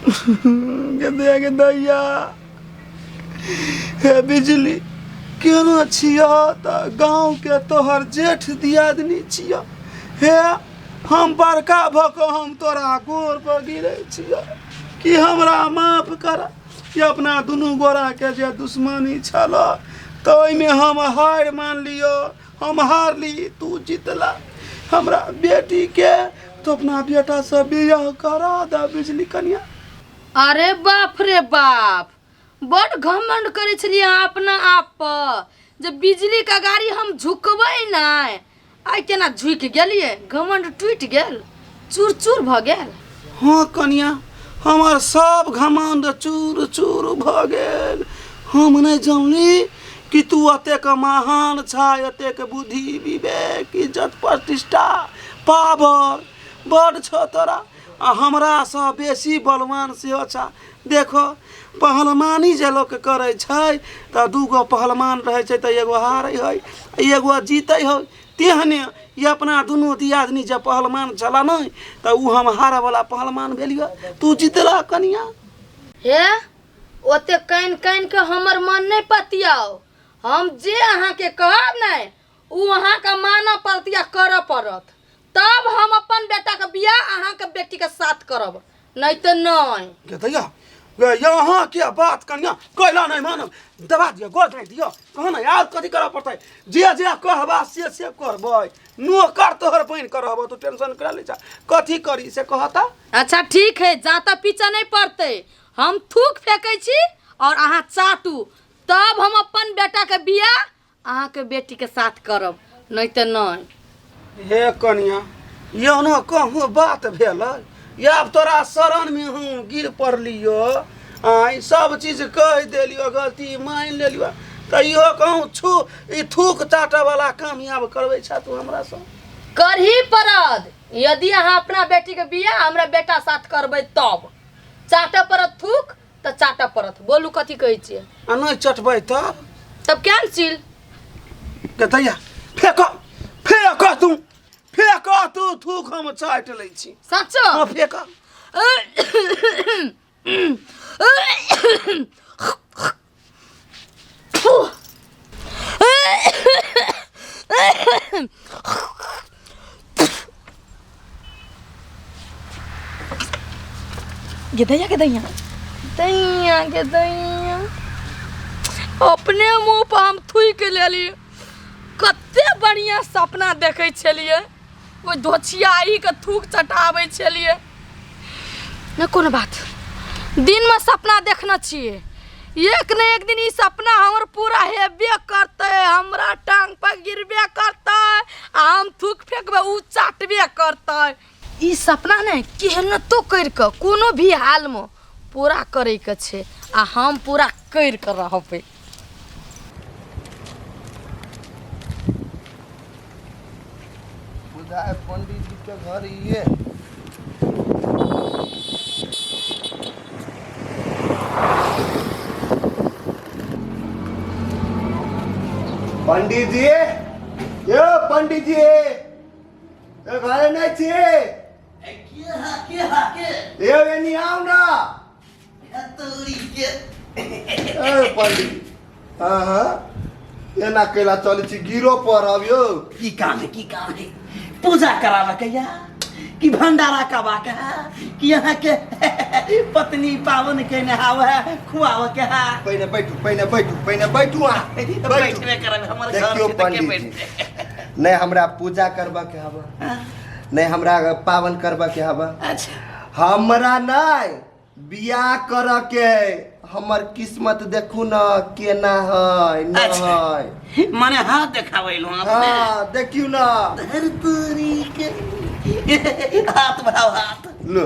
देख दैया हे बिजली केना छिया त गाँव के तोहर जेठ दियादनी छिया हे हम बड़का भ के हम तोरा गोर पर गिरे छिया कि हमरा माफ कर कि अपना दुनू गोरा के जे दुश्मनी छल तो में हम हार मान लियो हम हार ली तू जीतला हमरा बेटी के तो अपना बेटा से बियाह करा दा बिजली कन्या। अरे बाप रे बाप बड़ घमंड करे छलिए अपना आप पर जब बिजली का गाड़ी हम झुकबै ना आई केना झुक गेलिए घमंड टूट गेल चूर चूर भ गेल। हाँ कन्या हमार सब घमंड चूर चूर भ गेल हम नहीं जानली कि तू अतेक महान छा अतेक बुद्धि विवेक इज्जत प्रतिष्ठा पावर बड़ छ तोरा आ हमरा से बेसी बलवान से अच्छा देखो पहलवानी जे लोग करे छै त दूगो पहलवान रहे छै त एगो हारे है एगो जीते है तेहने ये अपना दुनू दियादनी जब पहलवान चला नहीं त उ हम हारे वाला पहलवान भेलियो तू जीतला कनिया। हे ओते कान कान के हमर मन नहीं पतियाओ हम जे अहाँ के कहब नहीं उ अहाँ का माना पड़तिया कर पड़त तब हम अपन बेटा के बियाह अहाँ के बेटी के साथ करब नहीं तो नहीं। के दैया यहाँ के बात कनिया कहला नहीं मानब दबा दियो गोल नहीं दियो कह ना यार कथी करे पड़तै जे जे कहबा से करबै नौकर तोहर बन करब तू टेंशन करा ले कथी करी से कहता। अच्छा ठीक है जाता पीछा नहीं पड़ते हम थूक फेंकै छी और अहाँ चाटू तब हम अपन बेटा के बियाह अहाँ के बेटी के साथ करब नहीं तो नहीं। हे कनिया ये न कहूँ बात भेल या तोरा शरण में हूँ गिर पड़लियो आई सब चीज कह दिलियो गलती मान लियो तो इहो कहूँ छू ई थूक चाटे वाला कामयाब करबै छा तू हमरा से करही पड़त यदि अहाँ अपना बेटी के बियाह हमरा बेटा साथ करबै तब चाटे पड़त थूक तो चाटे पड़त बोलू कथी कहै छियै आ नहीं चटबै तब कैंसिल के दैया फेंक तू थूक हम चाट लै छी सच्चो हां फेंक के दैया अपने मुंह पर हम थुई के लेली कते बढ़िया सपना देखे छलिए वो धोछियाई के थूक चटावे छलिए न कोनो बात दिन में सपना देखना चाहिए एक न एक दिन ई सपना हमर पूरा हेबे करते हमरा टांग पर गिरबे करते हम थूक फेंकबे उ चाटबे करते ई सपना ने केहन तो कर के कोनो भी हाल में पूरा करे के छे आ हम पूरा कर के रहबे। बुझाए पंडित जी के घर ये पंडित जी यो पंडित जी घरे नहीं छे ये नहीं आओ ना पंडित हाँ एना केला चले छी गिरो पर अबियो की काम है पूजा करावा के या कि भंडारा करवा के कि यहाँ के पत्नी पावन के नहावा खुआवा के पहले बैठू बैठबे करब हमर घर देखियो से तके पंडित बैठ जी नहीं हमरा पूजा करबा के हवा नहीं हमरा पावन करबा के हवा अच्छा हमरा नहीं बियाह कर के हमर किस्मत देखू न केना है न है माने हाथ देखावे लो आपने हां देखियो न धरतरी के हाथ बढ़ाओ हाथ लो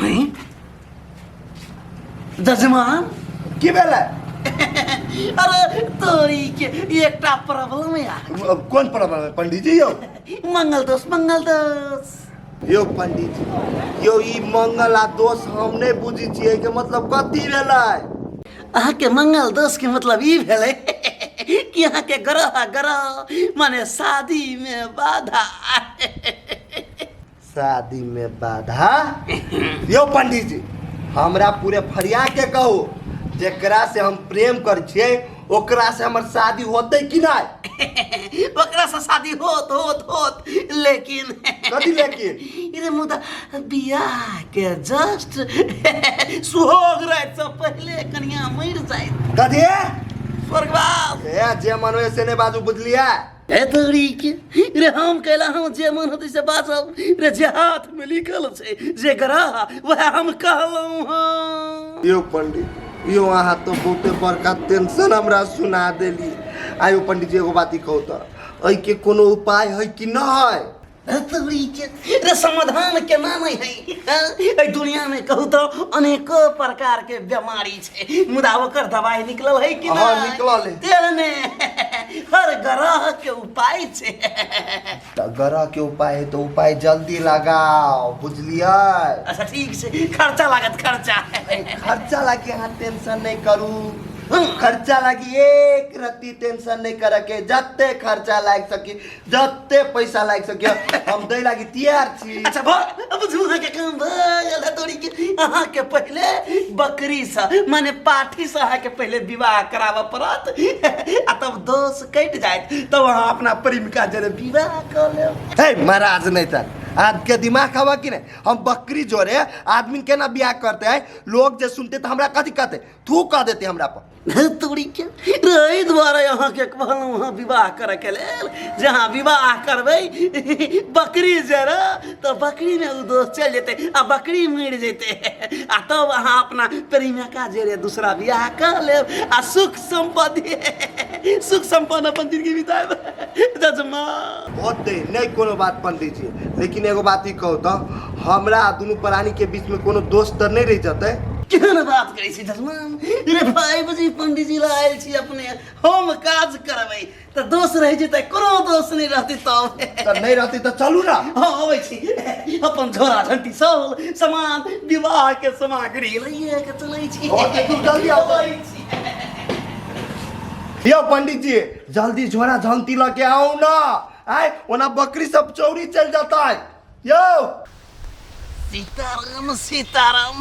हैं जजमान की भेला अरे तोरी के एकटा प्रॉब्लम है कौन प्रॉब्लम है पंडित जी यो मंगल दोष यो पंडित जी यो ई मंगल आ दोष हम नहीं बुझी छिए के मतलब कथी भेलै अहाँ के मंगल दोष के मतलब ई भेलै कि अहाँ के ग्रह माने शादी में बाधा शादी में बाधा। यो पंडित जी हमरा पूरे फरिया के कहो जेकरा से हम प्रेम कर छिए ओकरा से हमर शादी होते कि नहीं? ओकरा से शादी होत लेकिन कथी लेकिन इरे मुदा बियाह के जस्ट सुहाग रात से पहले कन्या मर जाए कथी स्वर्गवास ए जे मन होए से ने बाजू बुझलिया ए तोरी के रे हम कहला हम जे मन होते से बाजब रे जे हाथ में लिखल छै जे ग्रह वह हम कहलौ हां। यो पंडित यो अहाँ तो बहुते बड़का टेंशन हमरा सुना देली। आयो पंडित जी एगो बात कहू तो एहि के कोनो उपाय है कि न है? तोरी के रे समाधान केना नहीं है? ए दुनिया में कहू तो अनेको प्रकार के बीमारी छै मुदा ओकर दवाई निकलल है कि हाँ, नहीं? निकलल है। तेने हर ग्रह के उपाय छै। तो ग्रह के उपाय है तो उपाय जल्दी लगाओ बुझलिए। अच्छा ठीक छै खर्चा लागत खर्चा खर्चा लागी अहाँ टेंशन नहीं करू। खर्चा लागी एक रत्ती टेंशन नहीं करे के जत्ते खर्चा लाग सकी जत्ते पैसा लाग सकी हम दे लागी तैयार छी। अच्छा अब झूठा के काम भल तोरी के अहाँ के पहले बकरी से माने पाठी से अहाँ के पहले विवाह करावा पड़त आ तब दोष कट जाए तब अहाँ अपना प्रेमिका जरे विवाह कर ले। हे महाराज नहीं था आज के दिमाग हवा कि नहीं हम बकरी जोरे आदमी के ना ब्याह करते हैं लोग जो सुनते तो हमरा कथी कहते थू कह देते हमरा पर तोरी के रही द्वारा यहाँ के कहलहुँ वहाँ विवाह करे के लेल जहाँ विवाह करबै बकरी जरा तो बकरी में उ दोष चल जेते आ बकरी मर जेते आ तब अहाँ अपना प्रेमिका जरे दूसरा विवाह कर लेब आ सुख संपन्न अपन जिंदगी बिताएब जजमान। होते नहीं कोनो बात पंडित जी लेकिन एगो बात ही कहो तो हमरा दोनों प्राणी के बीच में कोनो दोस्त तो नहीं रह जाते? केहन बात करै छी जजमान रे 5 बजे पंडित जी लायल छी अपने हम काज करबै त दोष रह जेतै कोनो दोष नहीं रहतै तब तो नहीं रहती तो चलू ना। हाँ अबै छी अपन झोरा झंटी सब सामान विवाह के सामग्री लइए के चलै छी। ओते तू जल्दी आओ। अबै छी। यो पंडित जी जल्दी झोरा झंटी लेके आओ ना आए ओना बकरी सब चौरी चल जाता है। यो सीताराम सीताराम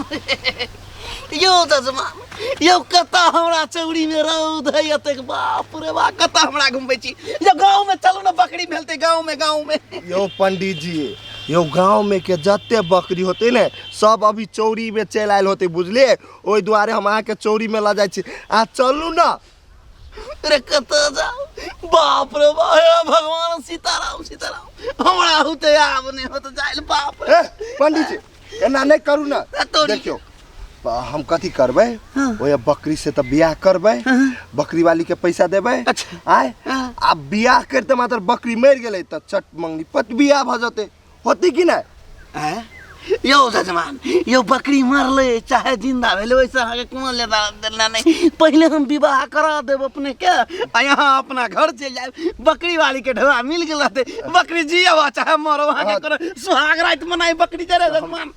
यो जजमान यो कता हमरा चौड़ी में रौद है अतेक बाप रे बा कता हमरा घुमबै छी यो गांव में चलू ना बकरी भेलते गांव में यो पंडित जी यो गांव में के जत्ते बकरी होते ने सब अभी चौरी में चल आयल होते बुझले ओई दुआरे हम अहाँ के चौरी में ला जाय छी आ चलू ना। रे कता जाओ बाप रे बा हे भगवान सीताराम सीताराम हमरा होते आब नहीं होत जाइल बाप रे। पंडित जी एना नहीं करू ना। तोरी देखियो हम कथी करबै ओए बकरी से तो बियाह करबै बकरी वाली के पैसा देबै अच्छा आय आ बियाह करते मात्र बकरी मर गेलै त चट मंगनी पट बियाह भ जते होती कि नहीं? यो जजमान यो बकरी मरले चाहे जिंदा भेले वैसे आगे कोनो लेना देना नहीं पहले हम विवाह करा देब अपने के आ यहाँ अपना घर चल जाए बकरी वाली के ढोआ मिल गेल रहते बकरी जिया चाहे मरो वहाँ के करो सुहाग रात मनाई बकरी जरे जजमान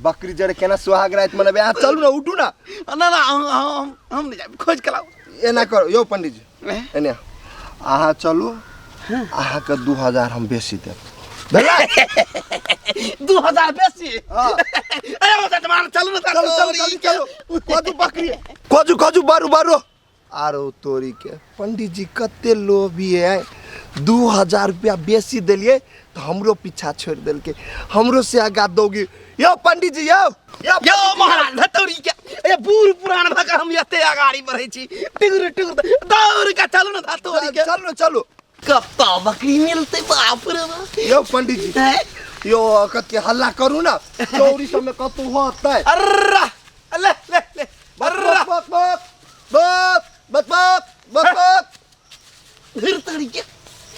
बकरी जरे केना सुहाग रात मनाबे आ चलू ना उठू ना। ना ना हम नहीं जाए खोज के लाओ एना करो यो पंडित जी एने अहाँ चलू अहाँ के 2000 हम बेसी देब 2000 बेसी अरे जजमान चलू ना चलो कोजू बकरी कोजू बारू आरो तोरी के पंडित जी कते लोभी है 2000 रुपया बेसी दिलिए तो हमरो पीछा छोड़ दिल के हमरो से आगा दोगी। यो पंडित जी यो महाराज धतौरी के ए बूढ़ पुरान भका हम एते आगाड़ी बढ़ै छी टिगर दौड़ के चलू ना धतौरी के चलो कत्ता बकरी मिलते बाप रे बा। यो पंडित जी यो कते हल्ला करू ना चौरी सब में कतू होता है। अर्रा ले बक फिर तरीके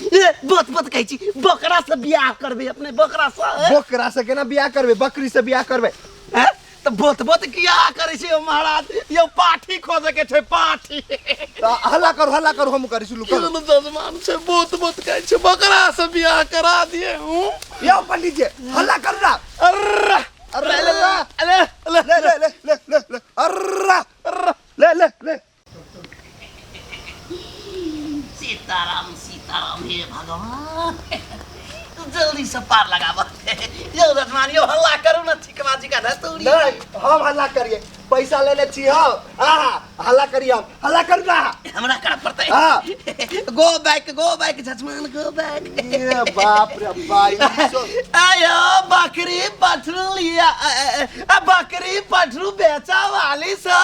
बत कहै छी बकरा से बियाह करबे अपने बकरा से केना बियाह करबे बकरी से बियाह करबे तो बत किया करे छै महाराज यो पाठी खोजे के छै पाठी हल्ला करू हम करै छी लुका जजमान से बत कहै छै बकरा से बियाह करा दिए हूं। यो पंडित जी हल्ला करू ना। अर्रा ले सीताराम हे भगवान जल्दी से पार लगावा यो बाजी का ना तोड़ी नहीं हम हल्ला करिए पैसा लेने छी हम हल्ला करिए हम हल्ला करू ना हमरा कर पड़ता है हाँ। गो बैक जजमान गो बैक ये बाप रे भाई आयो बकरी पठरू लिया बकरी पठरू बेचा वाली सा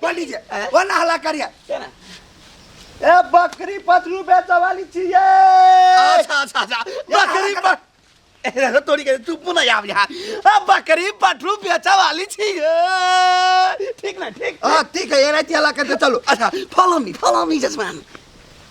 पंडित जी वो ना हल्ला करिए ए बकरी पतलू बेचा वाली चाहिए अच्छा बकरी पठ तोड़ी के तू पुनः आव यहाँ बकरी पठरू बेचा वाली छी ठीक ना ठीक हाँ ठीक है ये नहीं हल्ला करते चलो अच्छा फॉलो मी जजमान